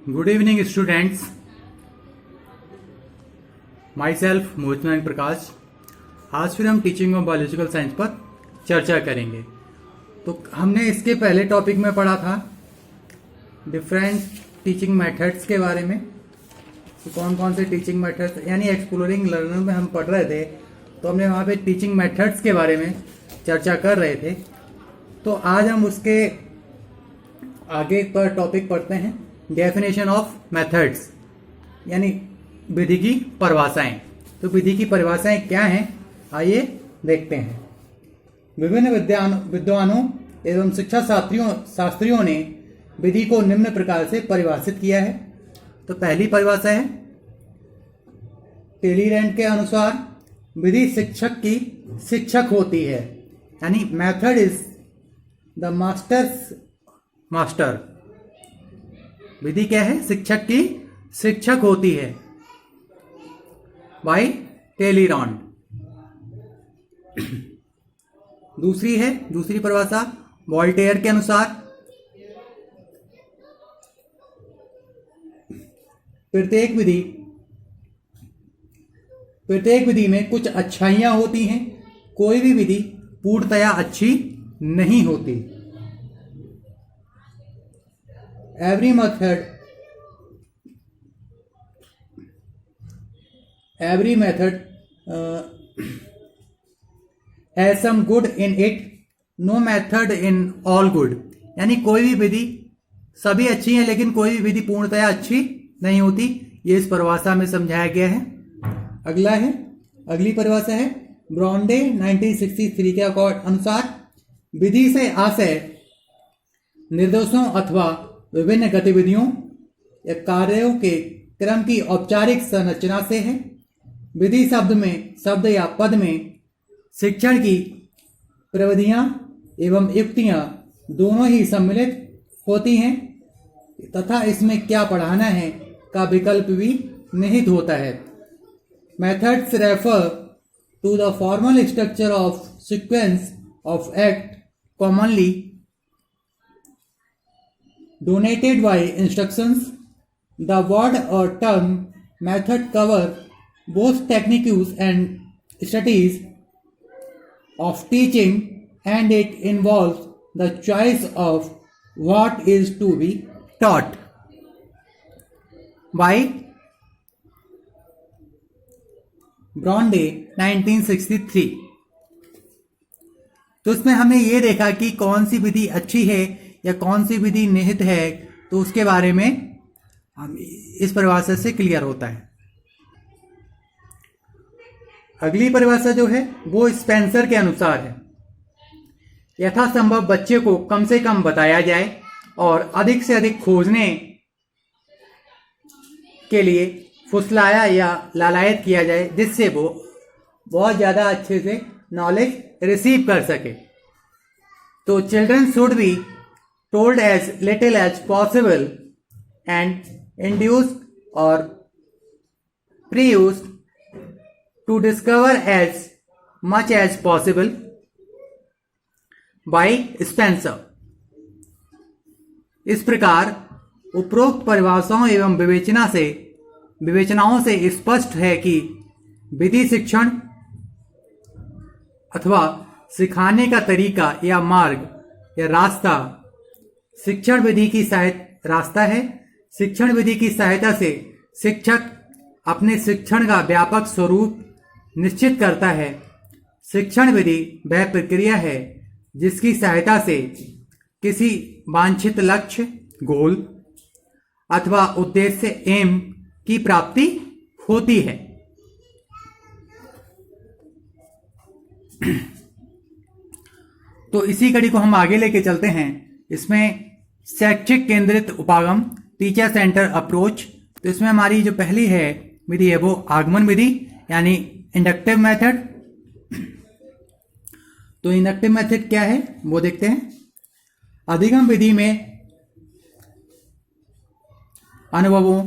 Good evening students, myself Mohit Narayan Prakash. आज फिर हम टीचिंग ऑफ बायोलॉजिकल साइंस पर चर्चा करेंगे। तो हमने इसके पहले टॉपिक में पढ़ा था डिफरेंट टीचिंग मेथड्स के बारे में। तो कौन कौन से टीचिंग मेथड्स यानी एक्सप्लोरिंग लर्नर में हम पढ़ रहे थे। तो हमने वहाँ पे टीचिंग मेथड्स के बारे में चर्चा कर रहे थे। तो आज हम उसके आगे पर टॉपिक पढ़ते हैं डेफिनेशन ऑफ मेथड्स यानी विधि की परिभाषाएं। तो विधि की परिभाषाएं क्या हैं, आइए देखते हैं। विभिन्न विद्वानों एवं शिक्षा शास्त्रियों ने विधि को निम्न प्रकार से परिभाषित किया है। तो पहली परिभाषा है टेलीरेंट के अनुसार विधि शिक्षक की शिक्षक होती है, यानी मेथड इज द मास्टर। विधि क्या है? शिक्षक की शिक्षक होती है बाय टेलीरेंट। दूसरी परिभाषा वोल्टेयर के अनुसार प्रत्येक विधि में कुछ अच्छाइयां होती हैं, कोई भी विधि पूर्णतया अच्छी नहीं होती। Every method has some good in it, no method in all good। यानी कोई भी विधि सभी अच्छी है लेकिन कोई भी विधि पूर्णतया अच्छी नहीं होती। ये इस परिभाषा में समझाया गया है। अगली परिभाषा है ब्रॉन्डे 1963 के अनुसार विधि से आशय निर्देशों अथवा विभिन्न गतिविधियों या कार्यों के क्रम की औपचारिक संरचना से है। विधि शब्द या पद में शिक्षण की प्रविधियां एवं युक्तियां दोनों ही सम्मिलित होती हैं तथा इसमें क्या पढ़ाना है का विकल्प भी निहित होता है। Methods refer to the formal structure of sequence of act commonly donated by instructions। The word or term method cover both techniques and studies of teaching, and it involves the choice of what is to be taught by ब्रॉन्डे 1963। तो इसमें हमने ये देखा कि कौन सी विधि अच्छी है या कौन सी विधि निहित है, तो उसके बारे में हम इस परिभाषा से क्लियर होता है। अगली परिभाषा जो है वो स्पेंसर के अनुसार है यथासंभव बच्चे को कम से कम बताया जाए और अधिक से अधिक खोजने के लिए फुसलाया या लालायत किया जाए जिससे वो बहुत ज़्यादा अच्छे से नॉलेज रिसीव कर सके। तो children should be told as little as possible and induced or pre-used to discover as much as possible by Spencer। इस प्रकार उपरोक्त परिभाषाओं एवं विवेचनाओं से स्पष्ट है कि विधि शिक्षण अथवा सिखाने का तरीका या मार्ग या रास्ता शिक्षण विधि की सहायता से शिक्षक अपने शिक्षण का व्यापक स्वरूप निश्चित करता है। शिक्षण विधि वह प्रक्रिया है जिसकी सहायता से किसी वांछित लक्ष्य, गोल अथवा उद्देश्य एम की प्राप्ति होती है। तो इसी कड़ी को हम आगे लेके चलते हैं। इसमें शैक्षिक केंद्रित उपागम टीचर सेंटर अप्रोच। तो इसमें हमारी जो पहली है विधि है वो आगमन विधि यानी इंडक्टिव मेथड। तो इंडक्टिव मेथड क्या है वो देखते हैं। अधिगम विधि में अनुभवों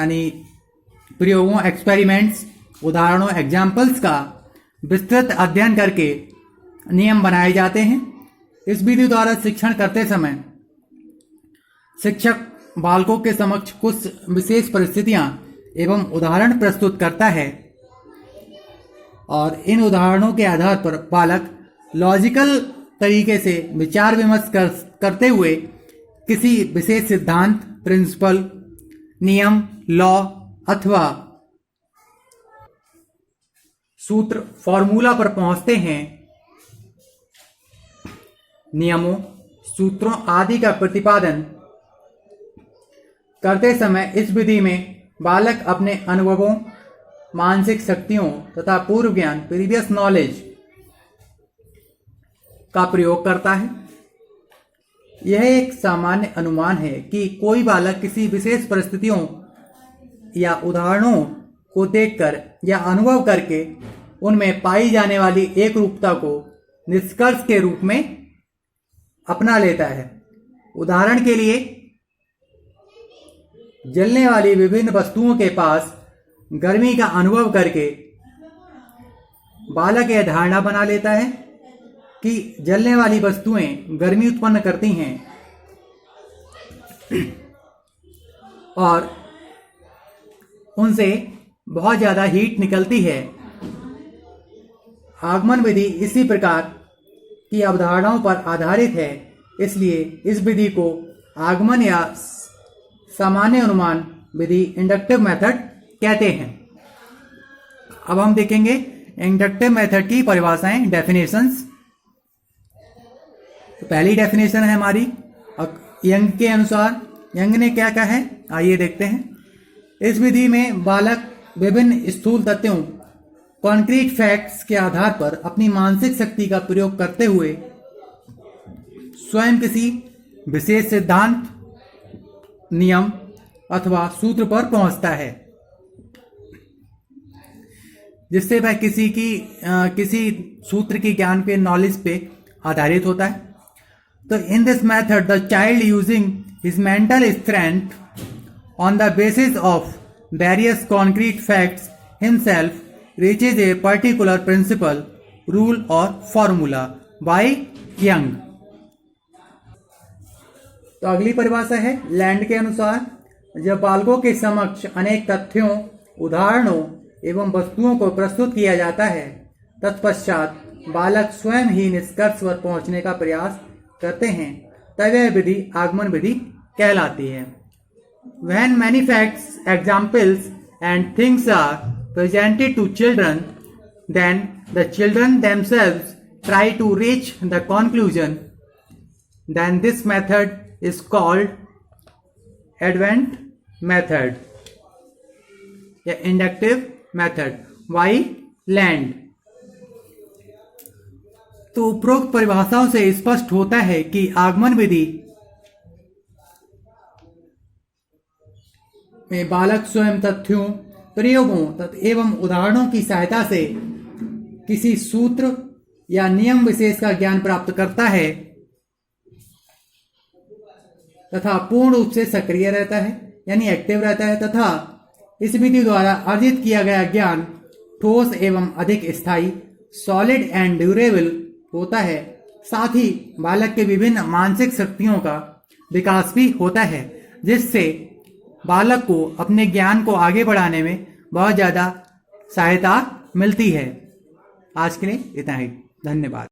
यानी प्रयोगों, एक्सपेरिमेंट्स, उदाहरणों, एग्जाम्पल्स का विस्तृत अध्ययन करके नियम बनाए जाते हैं। इस विधि द्वारा शिक्षण करते समय शिक्षक बालकों के समक्ष कुछ विशेष परिस्थितियां एवं उदाहरण प्रस्तुत करता है और इन उदाहरणों के आधार पर बालक लॉजिकल तरीके से विचार विमर्श करते हुए किसी विशेष सिद्धांत, प्रिंसिपल, नियम, लॉ अथवा सूत्र, फॉर्मूला पर पहुंचते हैं। नियमों, सूत्रों आदि का प्रतिपादन करते समय इस विधि में बालक अपने अनुभवों, मानसिक शक्तियों तथा पूर्व ज्ञान, प्रीवियस नॉलेज का प्रयोग करता है। यह एक सामान्य अनुमान है कि कोई बालक किसी विशेष परिस्थितियों या उदाहरणों को देखकर या अनुभव करके उनमें पाई जाने वाली एक रूपता को निष्कर्ष के रूप में अपना लेता है। उदाहरण के लिए, जलने वाली विभिन्न वस्तुओं के पास गर्मी का अनुभव करके बालक यह धारणा बना लेता है कि जलने वाली वस्तुएं गर्मी उत्पन्न करती हैं और उनसे बहुत ज्यादा हीट निकलती है। आगमन विधि इसी प्रकार की अवधारणाओं पर आधारित है, इसलिए इस विधि को आगमन या सामान्य अनुमान विधि, इंडक्टिव मेथड कहते हैं। अब हम देखेंगे इंडक्टिव मेथड की परिभाषाएं, डेफिनेशंस। तो पहली डेफिनेशन है हमारी यंग के अनुसार। यंग ने क्या कहा है, आइए देखते हैं। इस विधि में बालक विभिन्न स्थूल तथ्यों, कॉन्क्रीट फैक्ट्स के आधार पर अपनी मानसिक शक्ति का प्रयोग करते हुए स्वयं किसी विशेष सिद्धांत, नियम अथवा सूत्र पर पहुंचता है, जिससे वह किसी सूत्र की ज्ञान पे, नॉलेज पे आधारित होता है। तो in this method the child using his mental strength on the basis of various concrete facts himself reaches a particular principle, rule और फॉर्मूला बाय यंग। तो अगली परिभाषा है लैंड के अनुसार। जब बालकों के समक्ष अनेक तथ्यों, उदाहरणों एवं वस्तुओं को प्रस्तुत किया जाता है, तत्पश्चात बालक स्वयं ही निष्कर्ष पर पहुंचने का प्रयास करते हैं, तब यह विधि आगमन विधि कहलाती है। When many facts, examples and things are presented to children, then the children themselves try to reach the conclusion, then this method is called advent method या inductive method. Why land? तो उपरोक्त परिभाषाओं से स्पष्ट होता है कि आगमन विधि में बालक स्वयं तथ्यों, प्रयोगों एवं उदाहरणों की सहायता से किसी सूत्र या नियम विशेष का ज्ञान प्राप्त करता है तथा पूर्ण रूप से सक्रिय रहता है, यानी एक्टिव रहता है, तथा इस विधि द्वारा अर्जित किया गया ज्ञान ठोस एवं अधिक स्थायी, सॉलिड एंड ड्यूरेबल होता है। साथ ही बालक के विभिन्न मानसिक शक्तियों का विकास भी होता है, जिससे बालक को अपने ज्ञान को आगे बढ़ाने में बहुत ज्यादा सहायता मिलती है। आज के लिए इतना ही, धन्यवाद।